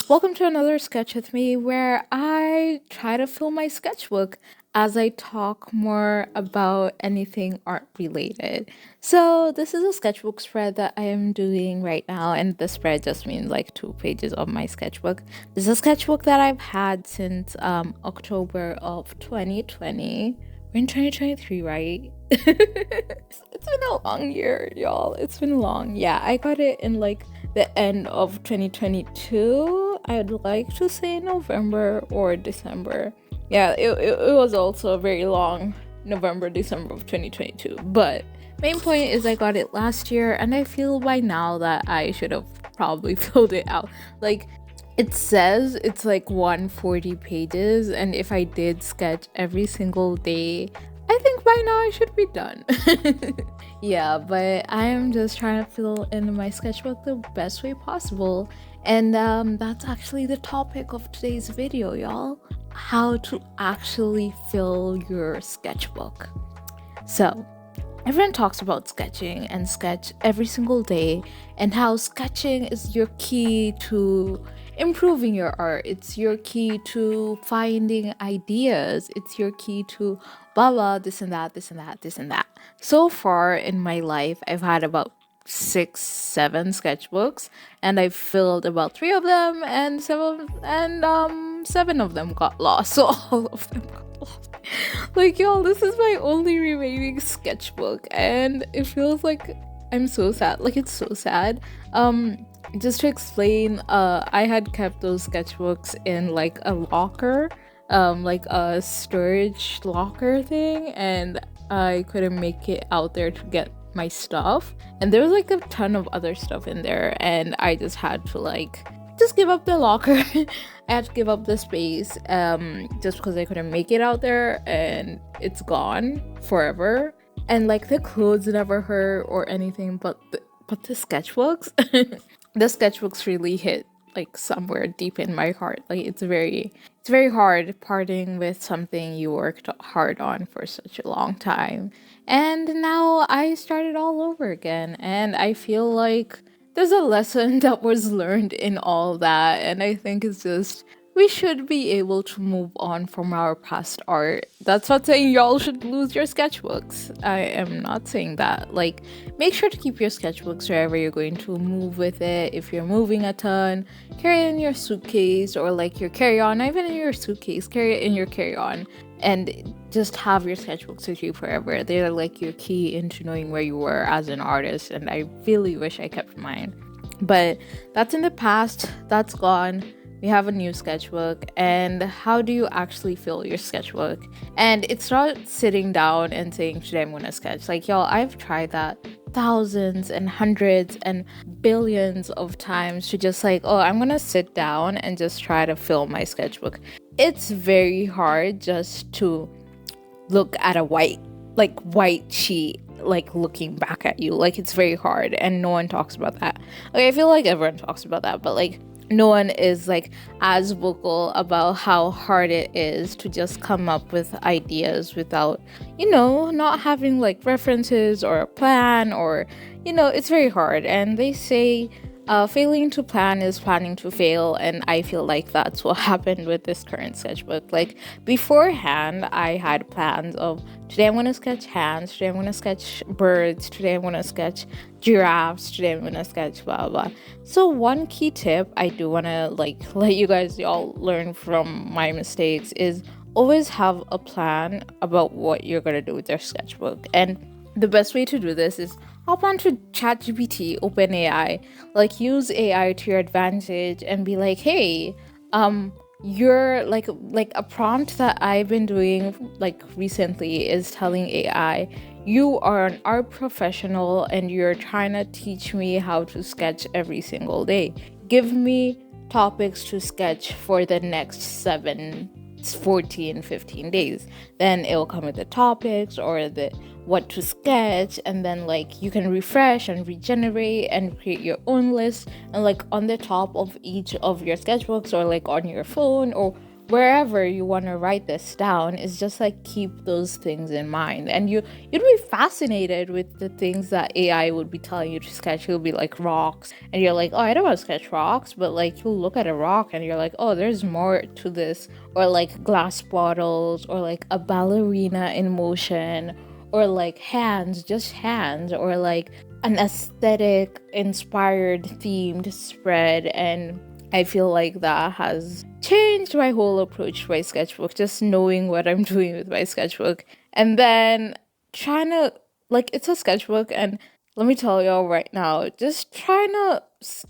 Welcome to another sketch with me where I try to fill my sketchbook as I talk more about anything art related. So, this is a sketchbook spread that I am doing right now, and the spread just means like 2 pages of my sketchbook. This is a sketchbook that I've had since October of 2020. We're in 2023, right? It's been a long year, y'all. It's been long. Yeah, I got it in like the end of 2022. I'd like to say November or December. Yeah, it was also a very long November, December of 2022. But main point is I got it last year, and I feel by now that I should have probably filled it out. Like, it says it's like 140 pages, and if I did sketch every single day, I think by now I should be done. Yeah, but I am just trying to fill in my sketchbook the best way possible. And that's actually the topic of today's video, y'all. How to actually fill your sketchbook. So, everyone talks about sketching and sketch every single day, and how sketching is your key to improving your art. It's your key to finding ideas. It's your key to blah blah, this and that, this and that, this and that. So far in my life, I've had about 6, 7 sketchbooks, and I filled about 3 of them, and seven of them got lost. So all of them got lost. Like, y'all, this is my only remaining sketchbook, and it feels like I'm so sad. Like, it's so sad. Just to explain, I had kept those sketchbooks in like a locker, like a storage locker thing, and I couldn't make it out there to get my stuff. And there was like a ton of other stuff in there, and I just had to like just give up the locker. I had to give up the space, just because I couldn't make it out there, and it's gone forever. And like the clothes never hurt or anything, but the sketchbooks, the sketchbooks really hit like somewhere deep in my heart. Like, it's very hard parting with something you worked hard on for such a long time. And now I started all over again, and I feel like there's a lesson that was learned in all that, and I think it's just we should be able to move on from our past art. That's not saying y'all should lose your sketchbooks. I am not saying that. Like, make sure to keep your sketchbooks wherever you're going to move with it. If you're moving a ton, carry it in your suitcase, or like your carry-on, not even in your suitcase, carry it in your carry-on, and just have your sketchbooks with you forever. They're like your key into knowing where you were as an artist, and I really wish I kept mine. But that's in the past. That's gone. We have a new sketchbook. And how do you actually fill your sketchbook? And it's not sitting down and saying, today I'm gonna sketch. Like, y'all, I've tried that thousands and hundreds and billions of times, to just like, oh, I'm gonna sit down and just try to fill my sketchbook. It's very hard just to look at a white sheet, like looking back at you. Like, it's very hard, and no one talks about that. Like, I feel like everyone talks about that, but like no one is like as vocal about how hard it is to just come up with ideas without, not having like references or a plan, or it's very hard. And they say failing to plan is planning to fail, and I feel like that's what happened with this current sketchbook. Like, beforehand, I had plans of, today I'm going to sketch hands, today I'm going to sketch birds, today I'm going to sketch giraffes, today I'm going to sketch blah blah. So one key tip I do want to like let you guys all learn from my mistakes is always have a plan about what you're going to do with your sketchbook. And the best way to do this is hop onto ChatGPT, OpenAI, like use AI to your advantage, and be like, hey, you're like a prompt that I've been doing like recently is telling AI, you are an art professional and you're trying to teach me how to sketch every single day. Give me topics to sketch for the next 15 days. Then it'll come with the topics or the what to sketch, and then like you can refresh and regenerate and create your own list, and like on the top of each of your sketchbooks, or like on your phone, or wherever you want to write this down is just like keep those things in mind, and you'd be fascinated with the things that AI would be telling you to sketch. It'll be like rocks, and you're like, oh, I don't want to sketch rocks, but like you'll look at a rock and you're like, oh, there's more to this. Or like glass bottles, or like a ballerina in motion, or like hands, just hands, or like an aesthetic inspired themed spread. And I feel like that has changed my whole approach to my sketchbook, just knowing what I'm doing with my sketchbook. And then trying to, like, it's a sketchbook, and let me tell y'all right now, just trying to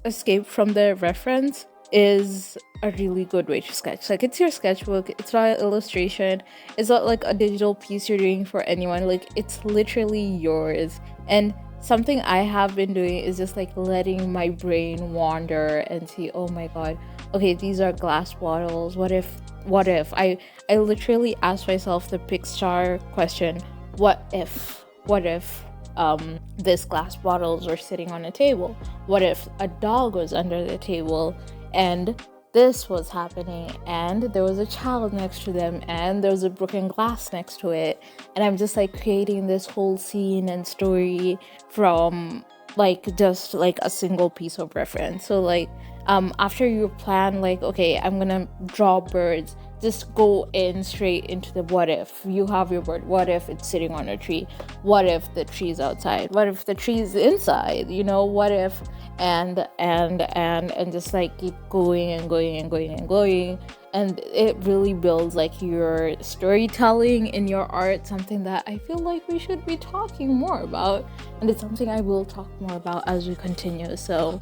escape from the reference is a really good way to sketch. Like, it's your sketchbook, it's not an illustration, it's not like a digital piece you're doing for anyone. Like, it's literally yours. And something I have been doing is just like letting my brain wander and see, oh my god, okay, these are glass bottles. What if I literally ask myself the Pixar question, what if this glass bottles were sitting on a table? What if a dog was under the table and this was happening, and there was a child next to them, and there was a broken glass next to it? And I'm just like creating this whole scene and story from like just like a single piece of reference. So like after you plan, like, okay, I'm gonna draw birds, just go in straight into the what if. You have your bird, what if it's sitting on a tree? What if the tree's outside? What if the tree's inside? You know, what if? And just like keep going and going and going and going. And it really builds like your storytelling in your art, something that I feel like we should be talking more about, and it's something I will talk more about as we continue. So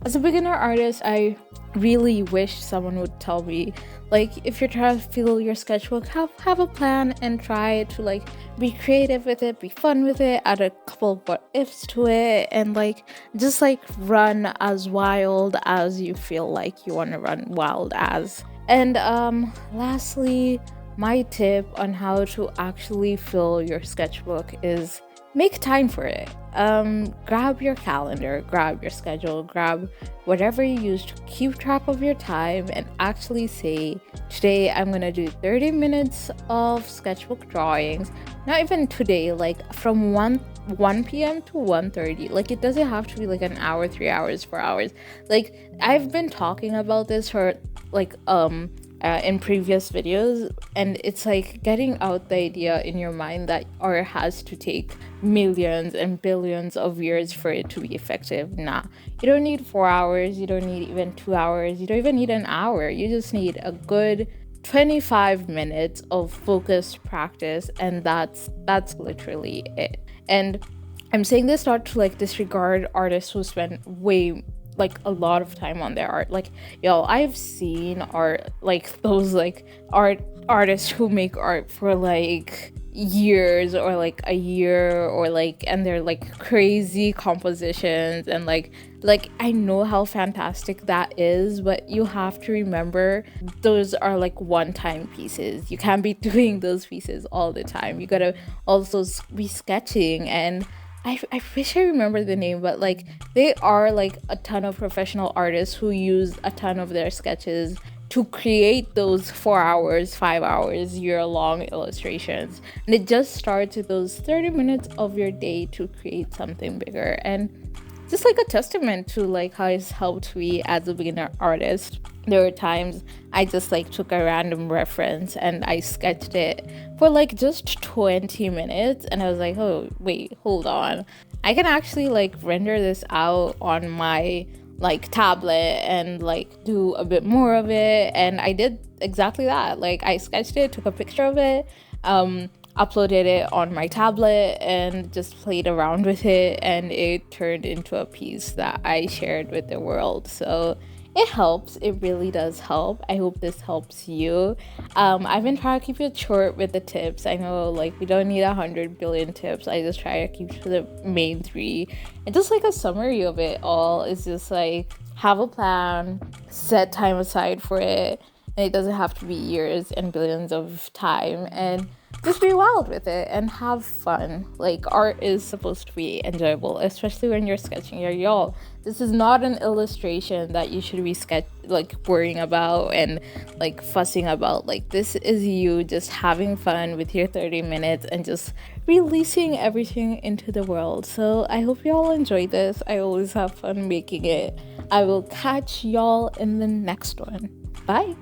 as a beginner artist, I really wish someone would tell me, like, if you're trying to fill your sketchbook, have a plan and try to like be creative with it, be fun with it, add a couple of what ifs to it, and like just like run as wild as you feel like you want to run wild as. And lastly, my tip on how to actually fill your sketchbook is make time for it. Grab your calendar, grab your schedule, grab whatever you use to keep track of your time, and actually say, today I'm gonna do 30 minutes of sketchbook drawings. Not even today, like from 1 p.m. to 1:30. Like, it doesn't have to be like an hour, 3 hours, 4 hours. Like, I've been talking about this for like in previous videos, and it's like getting out the idea in your mind that art has to take millions and billions of years for it to be effective. Nah, you don't need 4 hours, you don't need even 2 hours, you don't even need an hour. You just need a good 25 minutes of focused practice, and that's literally it. And I'm saying this not to like disregard artists who spend way like a lot of time on their art. Like, yo, I've seen art, like those like artists who make art for like years or like a year, or like, and they're like crazy compositions, and like I know how fantastic that is, but you have to remember those are like one-time pieces. You can't be doing those pieces all the time. You gotta also be sketching, and I wish I remember the name, but like they are like a ton of professional artists who use a ton of their sketches to create those 4 hours, 5 hours, year-long illustrations. And it just starts with those 30 minutes of your day to create something bigger. And just like a testament to like how it's helped me as a beginner artist. There were times I just like took a random reference and I sketched it for like just 20 minutes, and I was like, oh wait, hold on, I can actually like render this out on my like tablet and like do a bit more of it. And I did exactly that. Like, I sketched it, took a picture of it, uploaded it on my tablet, and just played around with it, and it turned into a piece that I shared with the world. So it helps. It really does help. I hope this helps you. I've been trying to keep it short with the tips. I know like we don't need 100 billion tips. I just try to keep to the main 3, and just like a summary of it all is just like have a plan, set time aside for it, and it doesn't have to be years and billions of time, and just be wild with it and have fun. Like, art is supposed to be enjoyable, especially when you're sketching. Y'all, this is not an illustration that you should be worrying about and like fussing about. Like, this is you just having fun with your 30 minutes and just releasing everything into the world. So I hope y'all enjoy this. I always have fun making it. I will catch y'all in the next one. Bye.